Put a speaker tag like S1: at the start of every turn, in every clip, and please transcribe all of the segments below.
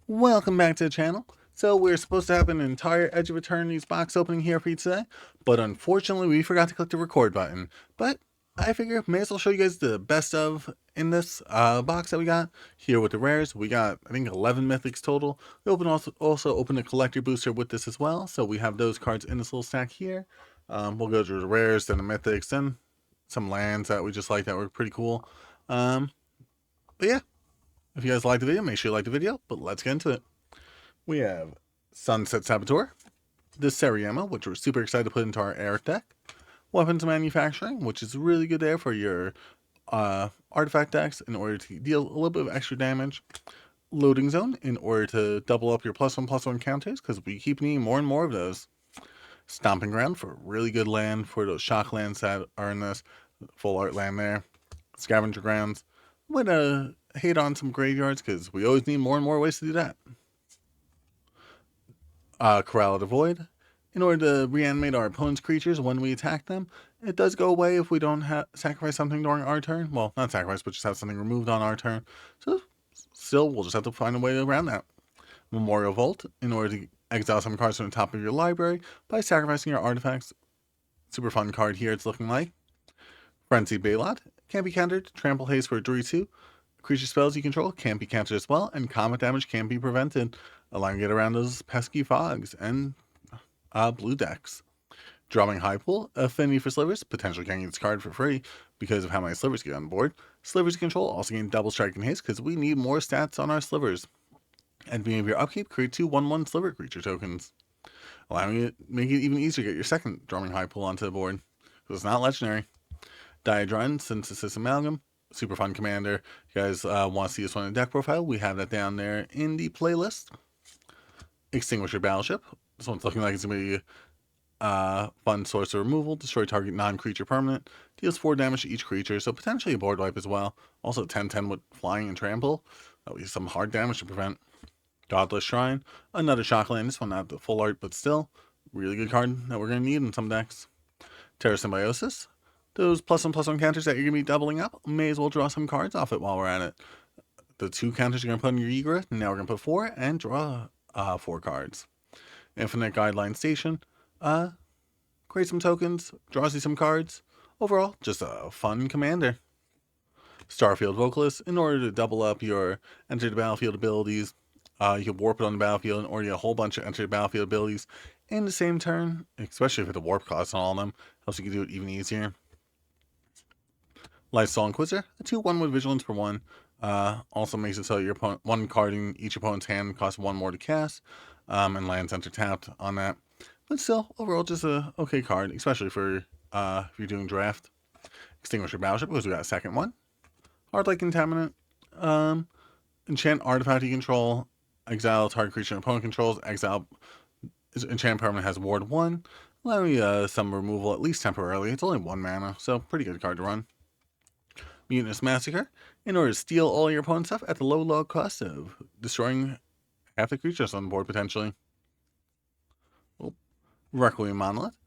S1: Welcome back to the channel. So we're supposed to have an entire Edge of Eternities box opening here for you today, but unfortunately we forgot to click the record button. But I figure may as well show you guys the best of in this box that we got here with the rares. We got, I think, 11 mythics total. We also opened a collector booster with this as well, so we have those cards in this little stack here. We'll go through the rares, then the mythics, then some lands that we just like that were pretty cool. But yeah, if you guys like the video, make sure you like the video, but let's get into it. We have Sunset Saboteur, the Seriema, which we're super excited to put into our Eric deck. Weapons Manufacturing, which is really good there for your artifact decks in order to deal a little bit of extra damage. Loading Zone, in order to double up your +1/+1 counters, because we keep needing more and more of those. Stomping Ground for really good land for those shock lands that are in this. Full art land there. Scavenger Grounds. I'm going to hate on some graveyards, because we always need more and more ways to do that. Corral of the Void. In order to reanimate our opponent's creatures when we attack them, it does go away if we don't sacrifice something during our turn. Well, not sacrifice, but just have something removed on our turn. So, still, we'll just have to find a way around that. Memorial Vault, in order to exile some cards from the top of your library by sacrificing your artifacts. Super fun card here, it's looking like. Frenzied Baylot, can't be countered. Trample Haste for a 3/2. Creature spells you control can't be countered as well, and combat damage can be prevented, allowing you to get around those pesky fogs and blue decks. Drumming High Pool, Affinity for Slivers, potentially getting this card for free because of how many Slivers get on board. Slivers you control also gain double strike and haste because we need more stats on our Slivers. At the beginning of your upkeep, create 2 1/1 Sliver creature tokens, allowing you to make it even easier to get your second Drumming High Pool onto the board, because it's not legendary. Diadrun, Synthesis Amalgam, super fun commander. You guys want to see this one in the deck profile, we have that down there in the playlist. Extinguisher Battleship, this one's looking like it's going to be fun source of removal. Destroy target non-creature permanent. Deals 4 damage to each creature, so potentially a board wipe as well. Also 10/10 with flying and trample. That'll be some hard damage to prevent. Godless Shrine, another shock land. This one not the full art, but still really good card that we're going to need in some decks. Terra Symbiosis, those +1/+1 counters that you're going to be doubling up, may as well draw some cards off it while we're at it. The 2 counters you're going to put in your Egra, now we're going to put 4 and draw 4 cards. Infinite Guideline Station, create some tokens, draws you some cards. Overall, just a fun commander. Starfield Vocalist, in order to double up your enter the battlefield abilities, you can warp it on the battlefield, or you get a whole bunch of enter the battlefield abilities in the same turn, especially if the warp cost on all of them. Helps you can do it even easier. Lifestyle Inquisitor, a 2/1 with vigilance for 1. Also makes it so your opponent, 1 card in each opponent's hand costs 1 more to cast, and lands enter tapped on that. But still, overall, just a okay card, especially for if you're doing draft. Extinguisher Battleship, because we got a second one. Hard like Contaminant. Enchant artifact you control. Exile target creature and opponent controls. Exile enchant permanent has ward 1. Allowing some removal, at least temporarily. It's only 1 mana, so pretty good card to run. Mutinous Massacre, in order to steal all your opponent's stuff at the low cost of destroying half the creatures on the board potentially. Requiem Monolith.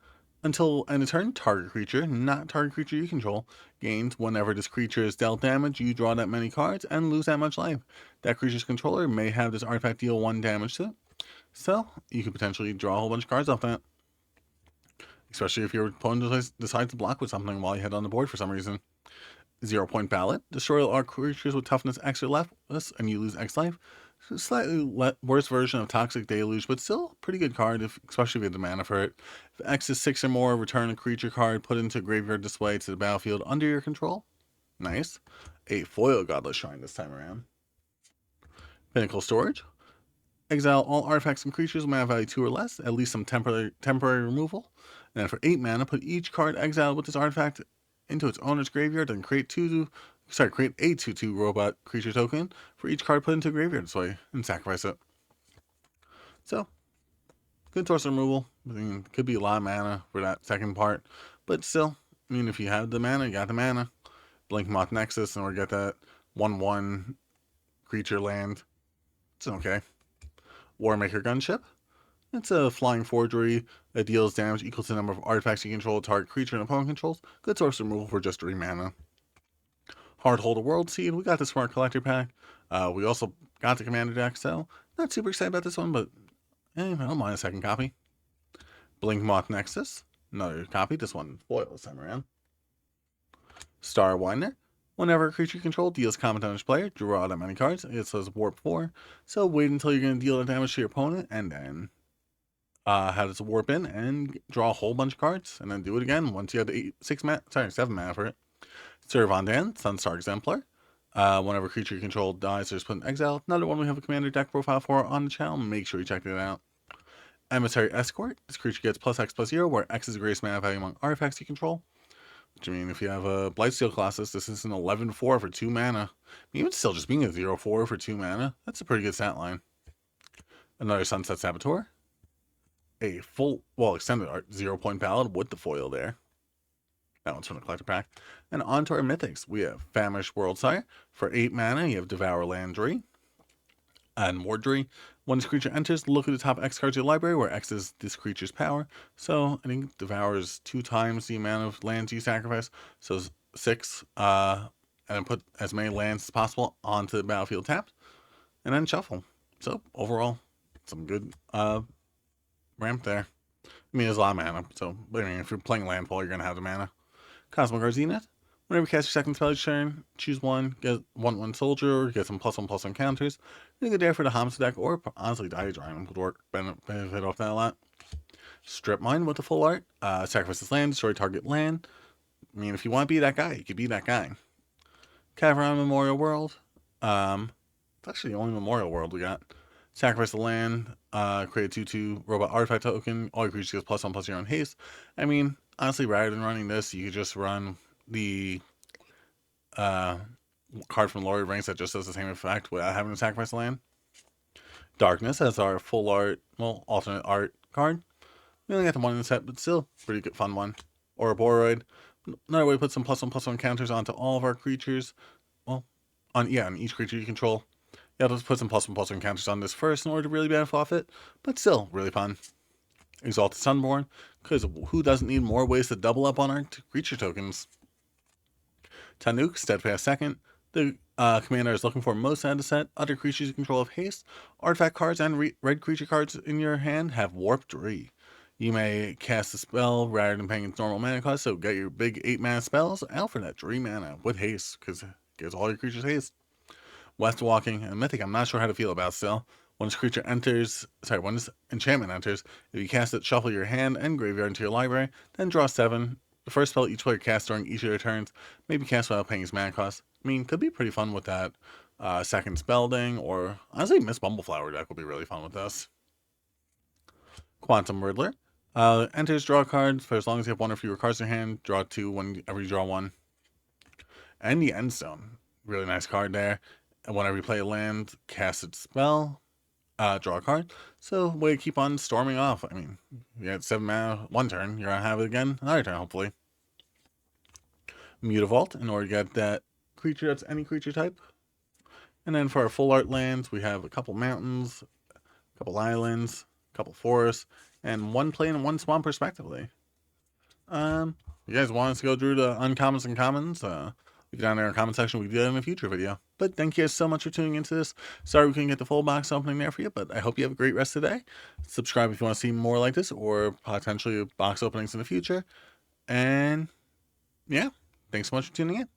S1: Until end of turn, target creature, not target creature you control, gains whenever this creature is dealt damage, you draw that many cards and lose that much life. That creature's controller may have this artifact deal 1 damage to it, so you could potentially draw a whole bunch of cards off that. Especially if your opponent decides to block with something while you head on the board for some reason. 0-point Ballot. Destroy all creatures with toughness X or less, and you lose X life. Slightly worse version of Toxic Deluge, but still a pretty good card, especially if you have the mana for it. If X is 6 or more, return a creature card put into graveyard display to the battlefield under your control. Nice. A foil Godless Shrine this time around. Pinnacle Storage. Exile all artifacts and creatures with mana value 2 or less, at least some temporary removal. And then for 8 mana, put each card exiled with this artifact into its owner's graveyard and create a 2/2 robot creature token for each card put into graveyard this way and sacrifice it. So, good source of removal. I mean, could be a lot of mana for that second part, but still, I mean, if you have the mana, you got the mana. Blink Moth Nexus in order to get that 1/1 creature land. It's okay. Warmaker Gunship. It's a flying forgery that deals damage equal to the number of artifacts you control, target creature and opponent controls. Good source of removal for just 3 mana. Hardhold a World Seed. We got the Smart Collector pack. We also got the commander deck, so not super excited about this one, but I don't mind a second copy. Blink Moth Nexus, another copy, this one foil this time around. Star Winder. Whenever a creature you control deals combat damage to player, draw that many cards. It says Warp 4, so wait until you're going to deal the damage to your opponent, and then have this warp in and draw a whole bunch of cards, and then do it again once you have 7 mana for it. Servondan, Sunstar Exemplar. Whenever a creature you control dies or is put in exile, another one we have a commander deck profile for on the channel. Make sure you check it out. Emissary Escort. This creature gets +X/+0, where X is the greatest mana value among artifacts you control. Which, I mean, if you have a Blightsteel Colossus, this is an 11/4 for 2 mana. Even still, just being a 0/4 for 2 mana, that's a pretty good stat line. Another Sunset Saboteur. A full, extended art 0-point ballad with the foil there. That one's from the collector pack. And on to our mythics. We have Famished Worldsire. For 8 mana, you have Devour Landry and Wardry. When this creature enters, look at the top X cards of your library, where X is this creature's power. So I think Devours 2 times the amount of lands you sacrifice. So 6, and put as many lands as possible onto the battlefield tapped, and then shuffle. So overall, some good ramp there. I mean, there's a lot of mana, so I mean, if you're playing landfall, you're gonna have the mana. Cosmic Zenith. Whenever you cast your second spell each turn, choose one, get 1/1 soldier, get some +1/+1 counters. You can go there for the Homicide deck, or honestly, Diagram would work, benefit off that a lot. Strip Mine with the full art. Sacrifice this land, destroy target land. I mean, if you want to be that guy, you can be that guy. Cavern Memorial World. It's actually the only Memorial World we got. Sacrifice the land, create a 2/2 robot artifact token. All your creatures get +1/+0 on haste. I mean, honestly, rather than running this, you could just run the card from Lord of the Rings that just does the same effect without having to sacrifice the land. Darkness as our full art, alternate art card. We only got the one in the set, but still, pretty good, fun one. Or a Boroid. Another way to put some +1/+1 counters onto all of our creatures. On each creature you control. You have to put some +1/+1 counters on this first in order to really benefit off it, but still, really fun. Exalted Sunborn, because who doesn't need more ways to double up on our creature tokens? Tanuk, Steadfast Second. The commander is looking for most out of the set. Other creatures you control have haste. Artifact cards and red creature cards in your hand have Warp 3. You may cast a spell rather than paying its normal mana cost, so get your big 8 mana spells out for that 3 mana with haste, because it gives all your creatures haste. West Walking and Mythic, I'm not sure how to feel about still. When this enchantment enters, if you cast it, shuffle your hand and graveyard into your library, then draw 7. The first spell each player casts during each of their turns may be cast without paying its mana cost. I mean, could be pretty fun with that second spell ding, or honestly, Miss Bumbleflower deck will be really fun with this. Quantum Riddler. Enters, draw cards for as long as you have 1 or fewer cards in your hand. Draw 2 whenever you draw 1. And the Endstone. Really nice card there. And whenever you play a land, cast its spell, draw a card. So, way to keep on storming off. I mean, you had 7 mana 1 turn, you're going to have it again another turn, hopefully. Mutavault, in order to get that creature that's any creature type. And then for our full art lands, we have a couple mountains, a couple islands, a couple forests, and 1 plain and 1 swamp, respectively. You guys want us to go through the uncommons and commons? Leave it down there in the comment section. We can do that in a future video. But thank you guys so much for tuning into this. Sorry we couldn't get the full box opening there for you, but I hope you have a great rest of the day. Subscribe if you want to see more like this, or potentially box openings in the future. And yeah, thanks so much for tuning in.